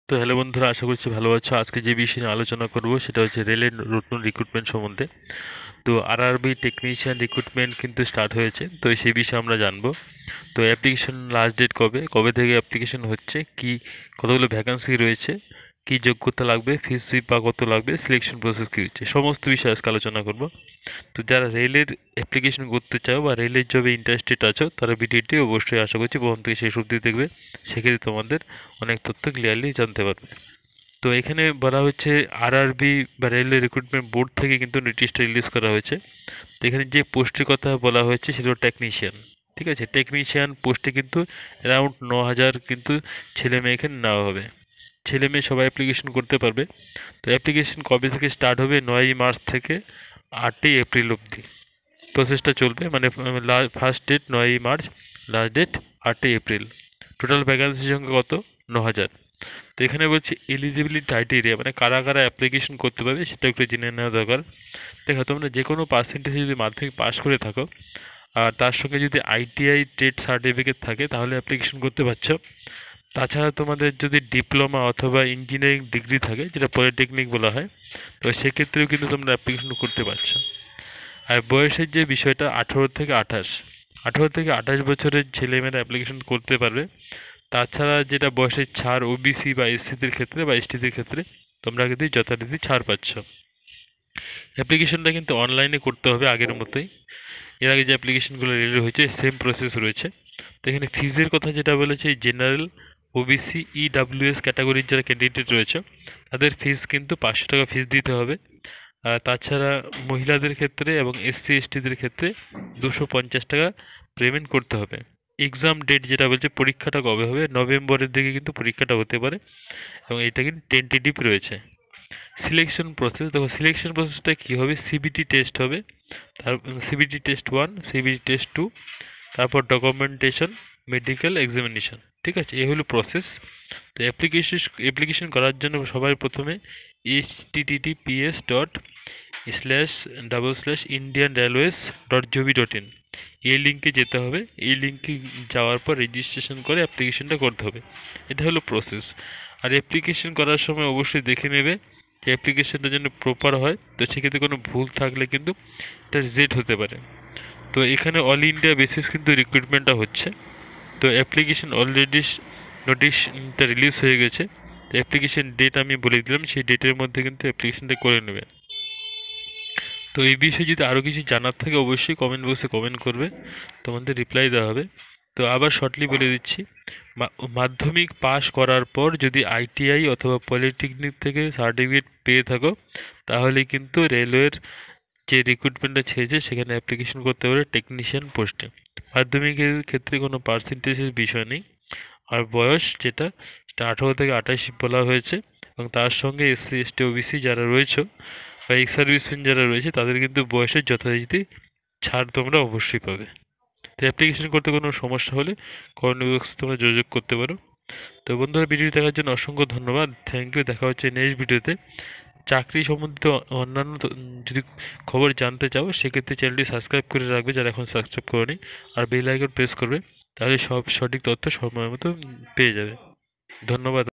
তো হ্যালো বন্ধুরা, আশা করছি ভালো আছো। আজকে যে বিষয় নিয়ে আলোচনা করব সেটা হচ্ছে রেলের নতুন রিক্রুটমেন্ট সম্বন্ধে। তো আরআরবি টেকনিশিয়ান রিক্রুটমেন্ট কিন্তু স্টার্ট হয়েছে, তো সেই বিষয়ে আমরা জানবো। তো অ্যাপ্লিকেশন লাস্ট ডেট কবে, কবে থেকে অ্যাপ্লিকেশন হচ্ছে, কি কতগুলো ভ্যাকান্সি রয়েছে, কি যোগ্যতা লাগবে, ফিস বা কত লাগবে, সিলেকশন প্রসেস কী হচ্ছে, সমস্ত বিষয়ে আজকে আলোচনা করব। তো যারা রেলের অ্যাপ্লিকেশন করতে চাও বা রেলের জবে ইন্টারেস্টেড আছো, তারা ভিডিওটি অবশ্যই আশা করছি প্রথম থেকে শেষ অবধি দেখবে। সেক্ষেত্রে তোমাদের অনেক তথ্য ক্লিয়ারলি জানতে পারবে। তো এখানে বলা হচ্ছে আরআরবি বা রেলওয়ে রিক্রুটমেন্ট বোর্ড থেকে কিন্তু নোটিশটা রিলিজ করা হয়েছে। তো এখানে যে পোস্টের কথা বলা হয়েছে সেটা হলো টেকনিশিয়ান। ঠিক আছে, টেকনিশিয়ান পোস্টে কিন্তু অ্যারাউন্ড 9,000 কিন্তু ছেলে মেয়ে এখানে নেওয়া হবে। ছেলে মেয়ে সবাই অ্যাপ্লিকেশন করতে পারবে। তো অ্যাপ্লিকেশন কবে থেকে স্টার্ট হবে? 9ই মার্চ থেকে 8ই এপ্রিল অবধি প্রসেসটা চলবে। মানে ফার্স্ট ডেট 9ই মার্চ, লাস্ট ডেট 8ই এপ্রিল। টোটাল ভ্যাকান্সির সংখ্যা কত? 9,000। তো এখানে বলছি এলিজিবিলিটি ক্রাইটেরিয়া, মানে কারা কারা অ্যাপ্লিকেশন করতে পারবে সেটা একটু জেনে নেওয়া দরকার। দেখো, তোমরা যে কোনো পার্সেন্টেজ যদি মাধ্যমিক পাস করে থাকো আর তার সঙ্গে যদি আইটিআই ট্রেড সার্টিফিকেট থাকে তাহলে অ্যাপ্লিকেশন করতে পারছো। তাছাড়া তোমাদের যদি ডিপ্লোমা অথবা ইঞ্জিনিয়ারিং ডিগ্রি থাকে, যেটা পলিটেকনিক বলা হয়, তো সেক্ষেত্রেও কিন্তু তোমরা অ্যাপ্লিকেশন করতে পারছো। আর বয়সের যে বিষয়টা, 18 থেকে 28, 18 থেকে 28 বছরের ছেলেমেয়েরা অ্যাপ্লিকেশন করতে পারবে। তাছাড়া যেটা বয়সের ছাড় ওবিসি বা এসসিদের ক্ষেত্রে বা এসটিদের ক্ষেত্রে তোমরা কিন্তু যথারীতি ছাড় পাচ্ছ। অ্যাপ্লিকেশনটা কিন্তু অনলাইনে করতে হবে আগের মতোই। এর আগে যে অ্যাপ্লিকেশনগুলো রেডি হয়েছে সেম প্রসেস রয়েছে। তো এখানে ফিজের কথা যেটা বলেছে, জেনারেল, ওবিসি, ইডাব্লিউএস ক্যাটাগরির যারা ক্যান্ডিডেট রয়েছে তাদের ফিজ কিন্তু 500 টাকা ফিজ দিতে হবে। আর তাছাড়া মহিলাদের ক্ষেত্রে এবং এসসি এসটিদের ক্ষেত্রে 250 টাকা পেমেন্ট করতে হবে। এক্সাম ডেট যেটা বলছে, পরীক্ষাটা কবে হবে, নভেম্বরের দিকে কিন্তু পরীক্ষাটা হতে পারে এবং এটা কিন্তু টেন্টেটিভ রয়েছে। সিলেকশন প্রসেস, দেখো সিলেকশন প্রসেসটা কী হবে, সিবিটি টেস্ট হবে, তার সিবিটি টেস্ট 1, সিবিটি টেস্ট 2, তারপর ডকুমেন্টেশন, মেডিকেল এক্সামিনেশন। ঠিক আছে, এই হলো প্রসেস। তো অ্যাপ্লিকেশন করার জন্য সবার প্রথমে https://indianrailways.gov.in এই লিঙ্কে যেতে হবে। এই লিঙ্কে যাওয়ার পর রেজিস্ট্রেশন করে অ্যাপ্লিকেশনটা করতে হবে। এটা হলো প্রসেস। আর অ্যাপ্লিকেশন করার সময় অবশ্যই দেখে নেবে যে অ্যাপ্লিকেশনটা যেন প্রপার হয়। তো সেক্ষেত্রে কোনো ভুল থাকলে কিন্তু এটা রিজেক্ট হতে পারে। তো এখানে অল ইন্ডিয়া বেসিস কিন্তু রিক্রুটমেন্টটা হচ্ছে। তো অ্যাপ্লিকেশন অলরেডি নোটিশটা রিলিজ হয়ে গেছে। তো অ্যাপ্লিকেশন ডেট আমি বলে দিলাম, সেই ডেটের মধ্যে কিন্তু অ্যাপ্লিকেশনটা করে নেবে। তো এই বিষয়ে যদি আরও কিছু জানার থাকে অবশ্যই কমেন্ট বক্সে কমেন্ট করবে, তোমাদের রিপ্লাই দেওয়া হবে। তো আবার শর্টলি বলে দিচ্ছি, মাধ্যমিক পাশ করার পর যদি আইটিআই অথবা পলিটেকনিক থেকে সার্টিফিকেট পেয়ে থাকো তাহলে কিন্তু রেলওয়ের যে রিক্রুটমেন্টটা ছেড়েছে সেখানে অ্যাপ্লিকেশন করতে পারে টেকনিশিয়ান পোস্টে। মাধ্যমিকের ক্ষেত্রে কোনো পার্সেন্টেজের বিষয় নেই। আর বয়স যেটা, সেটা 18 থেকে 28 বলা হয়েছে। এবং তার সঙ্গে এসসি এসটি ওবিসি যারা রয়েছে বা এক্স সার্ভিসম্যান যারা রয়েছে তাদের কিন্তু বয়সের যথারীতি ছাড় তোমরা অবশ্যই পাবে। তো অ্যাপ্লিকেশন করতে কোনো সমস্যা হলে কমেন্ট বক্সে তোমরা যোগাযোগ করতে পারো। তো বন্ধুরা, ভিডিও দেখার জন্য অসংখ্য ধন্যবাদ। Thank you. দেখা হচ্ছে নেক্সট ভিডিওতে। চাকরি সম্বন্ধিত অন্যান্য যদি খবর জানতে চাও সেক্ষেত্রে চ্যানেলটি সাবস্ক্রাইব করে রাখবে যারা এখন সাবস্ক্রাইব করেনি, আর বেল আইকন প্রেস করবে, তাহলে সব সঠিক তথ্য সময় মতো পেয়ে যাবে। ধন্যবাদ।